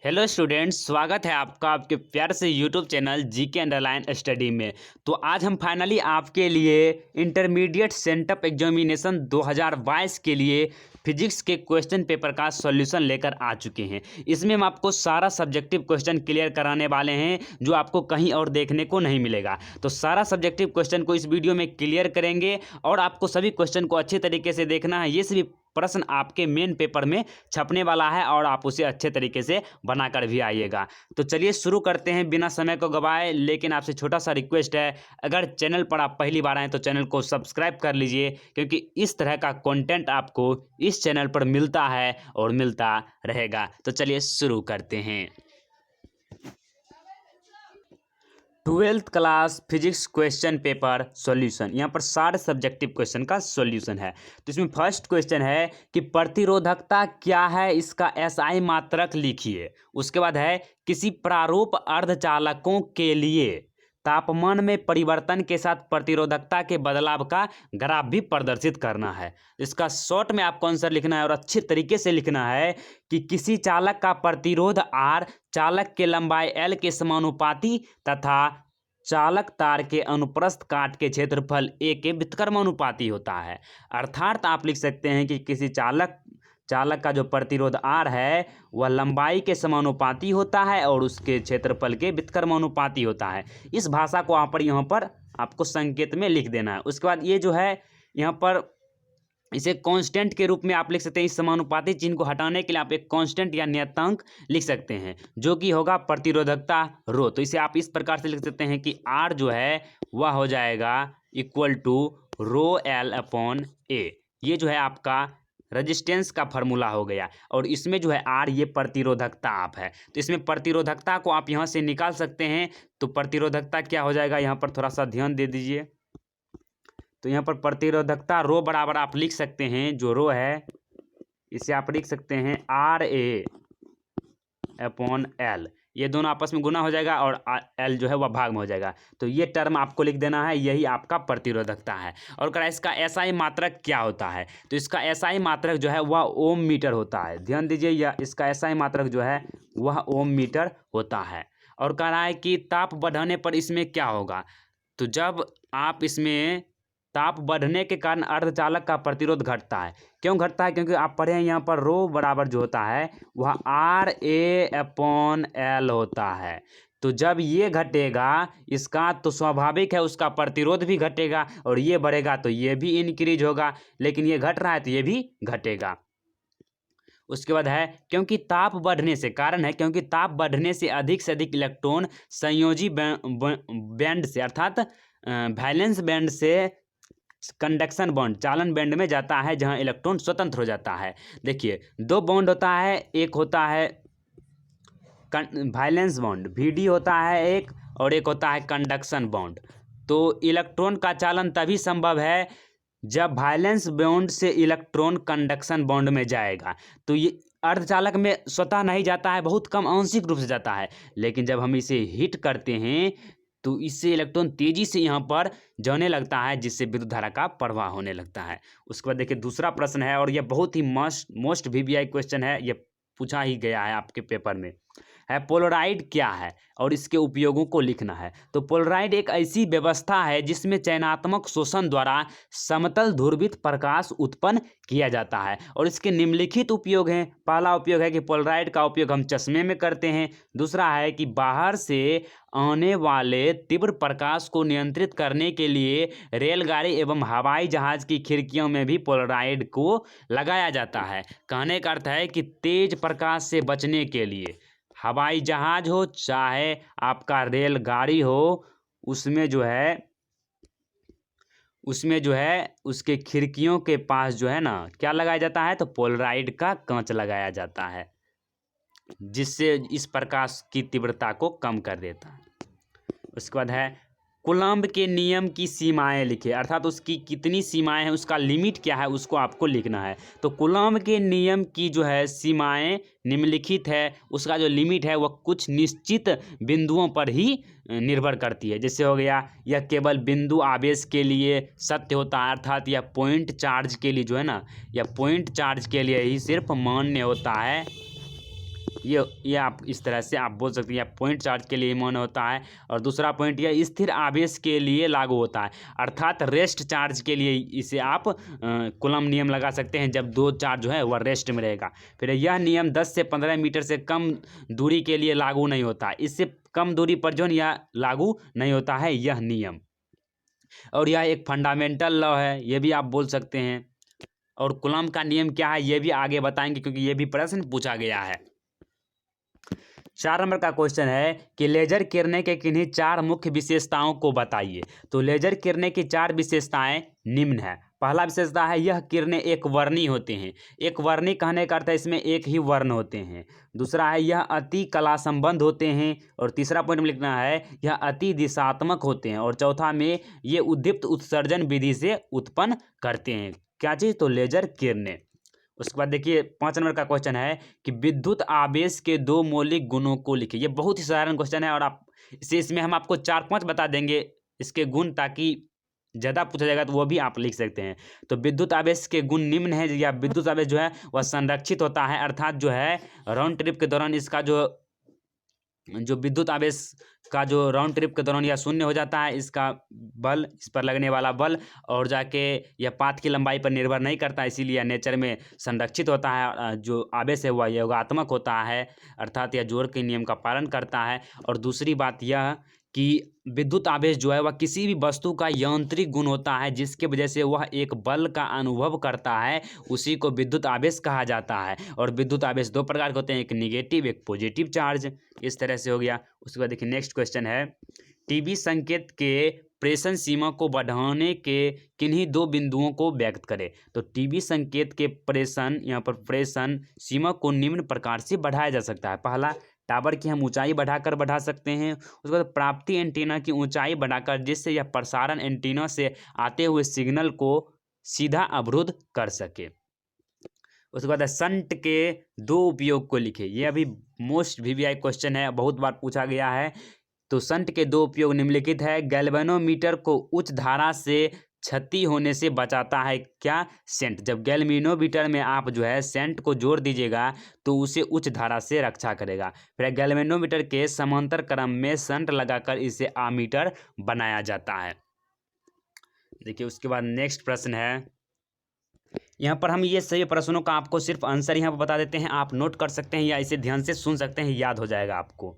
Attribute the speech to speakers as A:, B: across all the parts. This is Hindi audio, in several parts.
A: हेलो स्टूडेंट्स, स्वागत है आपका आपके प्यार से YouTube channel GK underline study में। तो आज हम फाइनली आपके लिए इंटरमीडिएट सेंटअप एग्जामिनेशन 2022 के लिए फिजिक्स के क्वेश्चन पेपर का सॉल्यूशन लेकर आ चुके हैं। इसमें हम आपको सारा सब्जेक्टिव क्वेश्चन क्लियर कराने वाले हैं जो आपको कहीं और देखने को नहीं मिलेगा। तो सारा सब्जेक्टिव क्वेश्चन को इस वीडियो में क्लियर करेंगे और आपको सभी क्वेश्चन को अच्छे तरीके से देखना है। ये सभी प्रश्न आपके मेन पेपर में छपने वाला है और आप उसे अच्छे तरीके से बनाकर भी आइएगा। तो चलिए शुरू करते हैं बिना समय को गवाए। लेकिन आपसे छोटा सा रिक्वेस्ट है, अगर चैनल पर आप पहली बार आए तो चैनल को सब्सक्राइब कर लीजिए, क्योंकि इस तरह का कंटेंट आपको इस चैनल पर मिलता है और मिलता रहेगा। तो चलिए शुरू करते हैं। 12th class physics question paper solution. यहाँ पर 60 सब्जेक्टिव क्वेश्चन का सॉल्यूशन है। तो इसमें फर्स्ट क्वेश्चन है कि प्रतिरोधकता क्या है, इसका एसआई मात्रक लिखिए। उसके बाद है किसी प्रारूप अर्धचालकों के लिए तापमान में परिवर्तन के साथ प्रतिरोधकता के बदलाव का ग्राफ भी प्रदर्शित करना है। इसका शॉर्ट में आपको आंसर लिखना है और अच्छे तरीके से लिखना है कि किसी चालक का प्रतिरोध R चालक के लंबाई L के समानुपाती तथा चालक तार के अनुप्रस्थ काट के क्षेत्रफल A के व्युत्क्रमानुपाती होता है। अर्थात आप लिख सकते हैं कि किसी चालक का जो प्रतिरोध R है वह लंबाई के समानुपाती होता है और उसके क्षेत्रफल के व्युत्क्रमानुपाती होता है। इस भाषा को यहाँ पर आपको संकेत में लिख देना है। उसके बाद ये जो है यहाँ पर इसे कांस्टेंट के रूप में आप लिख सकते हैं। इस समानुपाती चिन्ह को हटाने के लिए आप एक कांस्टेंट या नियतांक लिख सकते हैं जो कि होगा प्रतिरोधकता रो। तो इसे आप इस प्रकार से लिख सकते हैं कि R जो है वह हो जाएगा equal to rho L upon A। ये जो है आपका रेजिस्टेंस का फार्मूला हो गया और इसमें जो है R ये प्रतिरोधकता आप है। तो इसमें प्रतिरोधकता को आप यहाँ से निकाल सकते हैं। तो प्रतिरोधकता क्या हो जाएगा, यहाँ पर थोड़ा सा ध्यान दे दीजिए। तो यहाँ पर प्रतिरोधकता रो बराबर आप लिख सकते हैं, जो रो है इसे आप लिख सकते हैं RA अपॉन L। ये दोनों आपस में गुना हो जाएगा और L जो है वह भाग में हो जाएगा। तो ये टर्म आपको लिख देना है, यही आपका प्रतिरोधकता है। और करा इसका SI मात्रक क्या होता है, तो इसका SI मात्रक जो है वह ओम मीटर होता है। ध्यान दीजिए, यह इसका SI मात्रक जो है वह ओम मीटर होता है। और कह रहा है कि ताप बढ़ने पर इसमें क्या होगा, तो जब आप इसमें ताप बढ़ने के कारण अर्धचालक का प्रतिरोध घटता है। क्यों घटता है, क्योंकि आप पढ़े हैं यहाँ पर रो बराबर जो होता है वह RA अपॉन L होता है। तो जब ये घटेगा इसका, तो स्वाभाविक है उसका प्रतिरोध भी घटेगा और ये बढ़ेगा तो ये भी इंक्रीज होगा, लेकिन ये घट रहा है तो ये भी घटेगा। उसके बाद है क्योंकि ताप बढ़ने से, कारण है क्योंकि ताप बढ़ने से अधिक इलेक्ट्रॉन संयोजी बैंड से अर्थात वैलेंस बैंड से कंडक्शन बॉन्ड चालन बैंड में जाता है, जहां इलेक्ट्रॉन स्वतंत्र हो जाता है। देखिए दो बॉन्ड होता है, एक होता है वैलेंस बॉन्ड VD होता है एक, और एक होता है कंडक्शन बॉन्ड। तो इलेक्ट्रॉन का चालन तभी संभव है जब वैलेंस बॉन्ड से इलेक्ट्रॉन कंडक्शन बॉन्ड में जाएगा। तो ये अर्धचालक में स्वतः नहीं जाता है, बहुत कम आंशिक रूप से जाता है। लेकिन जब हम इसे हिट करते हैं तो इससे इलेक्ट्रॉन तेजी से यहाँ पर जाने लगता है, जिससे विद्युत धारा का प्रवाह होने लगता है। उसके बाद देखिए दूसरा प्रश्न है, और यह बहुत ही मोस्ट VVI क्वेश्चन है, यह पूछा ही गया है आपके पेपर में। है पोलराइड क्या है और इसके उपयोगों को लिखना है। तो पोलराइड एक ऐसी व्यवस्था है जिसमें चयनात्मक शोषण द्वारा समतल ध्रुवित प्रकाश उत्पन्न किया जाता है और इसके निम्नलिखित उपयोग हैं। पहला उपयोग है कि पोलराइड का उपयोग हम चश्मे में करते हैं। दूसरा है कि बाहर से आने वाले तीव्र प्रकाश को नियंत्रित करने के लिए रेलगाड़ी एवं हवाई जहाज की खिड़कियों में भी पोलराइड को लगाया जाता है। कहने का अर्थ है कि तेज प्रकाश से बचने के लिए हवाई जहाज हो चाहे आपका रेलगाड़ी हो, उसमें जो है उसके खिड़कियों के पास जो है ना क्या लगाया जाता है, तो पोलराइड का कांच लगाया जाता है, जिससे इस प्रकाश की तीव्रता को कम कर देता है। उसके बाद है कूलम्ब के नियम की सीमाएं लिखिए, अर्थात उसकी कितनी सीमाएं हैं, उसका लिमिट क्या है, उसको आपको लिखना है। तो कूलम्ब के नियम की जो है सीमाएं निम्नलिखित है। उसका जो लिमिट है वह कुछ निश्चित बिंदुओं पर ही निर्भर करती है। जैसे हो गया यह केवल बिंदु आवेश के लिए सत्य होता है, अर्थात यह पॉइंट चार्ज के लिए जो है ना, यह पॉइंट चार्ज के लिए ही सिर्फ मान्य होता है। ये आप इस तरह से आप बोल सकते हैं, या पॉइंट चार्ज के लिए मान्य होता है, और दूसरा पॉइंट यह स्थिर आवेश के लिए लागू होता है, अर्थात रेस्ट चार्ज के लिए इसे आप कूलम नियम लगा सकते हैं, जब दो चार्ज जो है वह रेस्ट में रहेगा। फिर यह नियम 10 से 15 मीटर से कम दूरी के लिए लागू नहीं होता है, इससे कम दूरी पर जो है यह लागू नहीं होता है यह नियम। और यह एक फंडामेंटल लॉ है, ये भी आप बोल सकते हैं। और कूलम का नियम क्या है ये भी आगे बताएंगे, क्योंकि ये भी प्रश्न पूछा गया है। 4 नंबर का क्वेश्चन है कि लेजर किरणें के किन्हीं 4 मुख्य विशेषताओं को बताइए। तो लेजर किरणें की 4 विशेषताएं निम्न है। पहला विशेषता है यह किरणें एक वर्णी होते हैं। एक वर्णी कहने का अर्थ है इसमें एक ही वर्ण होते हैं। दूसरा है यह अति कला संबंध होते हैं। और तीसरा पॉइंट में लिखना है यह अति दिशात्मक होते हैं। और चौथा में ये उद्दीप्त उत्सर्जन विधि से उत्पन्न करते हैं। क्या चीज़? तो लेजर किरणें। उसके बाद देखिए 5 नंबर का क्वेश्चन है कि विद्युत आवेश के 2 मौलिक गुणों को लिखिए। ये बहुत ही साधारण क्वेश्चन है, और आप इसमें हम आपको 4-5 बता देंगे इसके गुण, ताकि ज़्यादा पूछा जाएगा तो वो भी आप लिख सकते हैं। तो विद्युत आवेश के गुण निम्न है, या विद्युत आवेश जो है वह संरक्षित होता है, अर्थात जो है राउंड ट्रिप के दौरान इसका जो विद्युत आवेश का जो राउंड ट्रिप के दौरान यह शून्य हो जाता है, इसका बल, इस पर लगने वाला बल, और जाके यह पाथ की लंबाई पर निर्भर नहीं करता, इसीलिए नेचर में संरक्षित होता है। जो आवेश है वह योगात्मक होता है, अर्थात यह जोड़ के नियम का पालन करता है। और दूसरी बात यह कि विद्युत आवेश जो है वह किसी भी वस्तु का यांत्रिक गुण होता है, जिसके वजह से वह एक बल का अनुभव करता है, उसी को विद्युत आवेश कहा जाता है। और विद्युत आवेश 2 प्रकार के होते हैं, एक निगेटिव एक पॉजिटिव चार्ज। इस तरह से हो गया। उसके बाद देखिए नेक्स्ट क्वेश्चन है, टीबी संकेत के प्रेषण सीमा को बढ़ाने के किन्हीं 2 बिंदुओं को व्यक्त करें। तो टीबी संकेत के प्रेषण, यहाँ पर प्रेषण सीमा को निम्न प्रकार से बढ़ाया जा सकता है। पहला, टावर की हम ऊंचाई बढ़ा सकते हैं। उसके बाद प्राप्ति एंटीना की ऊंचाई बढ़ाकर, जिससे यह प्रसारण एंटीना से आते हुए सिग्नल को सीधा अवरुद्ध कर सके। उसके बाद शंट के 2 उपयोग को लिखे। ये अभी मोस्ट वीवीआई क्वेश्चन है, बहुत बार पूछा गया है। तो शंट के 2 उपयोग निम्नलिखित है। गैल्वेनोमीटर को उच्च धारा से क्षति होने से बचाता है। क्या? सेंट। जब गैल्वेनोमीटर में आप जो है सेंट को जोड़ दीजिएगा तो उसे उच्च धारा से रक्षा करेगा। फिर गैल्वेनोमीटर के समांतर क्रम में शंट लगाकर इसे आमीटर बनाया जाता है। देखिए उसके बाद नेक्स्ट प्रश्न है, यहाँ पर हम ये सभी प्रश्नों का आपको सिर्फ आंसर यहाँ पर बता देते हैं, आप नोट कर सकते हैं या इसे ध्यान से सुन सकते हैं, याद हो जाएगा आपको।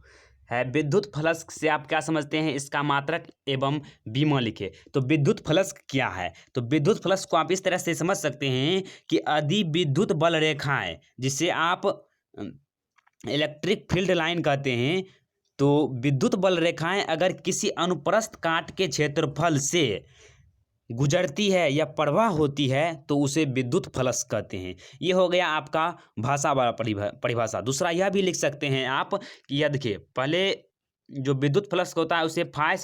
A: है विद्युत फ्लक्स से आप क्या समझते हैं, इसका मात्रक एवं बीमा लिखे। तो विद्युत फ्लक्स क्या है? तो विद्युत फ्लक्स को आप इस तरह से समझ सकते हैं कि अधि विद्युत बल रेखाएं, जिसे आप इलेक्ट्रिक फील्ड लाइन कहते हैं, तो विद्युत बल रेखाएं अगर किसी अनुप्रस्थ काट के क्षेत्रफल से गुजरती है या प्रवाह होती है तो उसे विद्युत फ्लक्स कहते हैं। ये हो गया आपका भाषा वाला परिभाषा। दूसरा यह भी लिख सकते हैं आप कि यह देखिए, पहले जो विद्युत फ्लक्स होता है उसे फाइ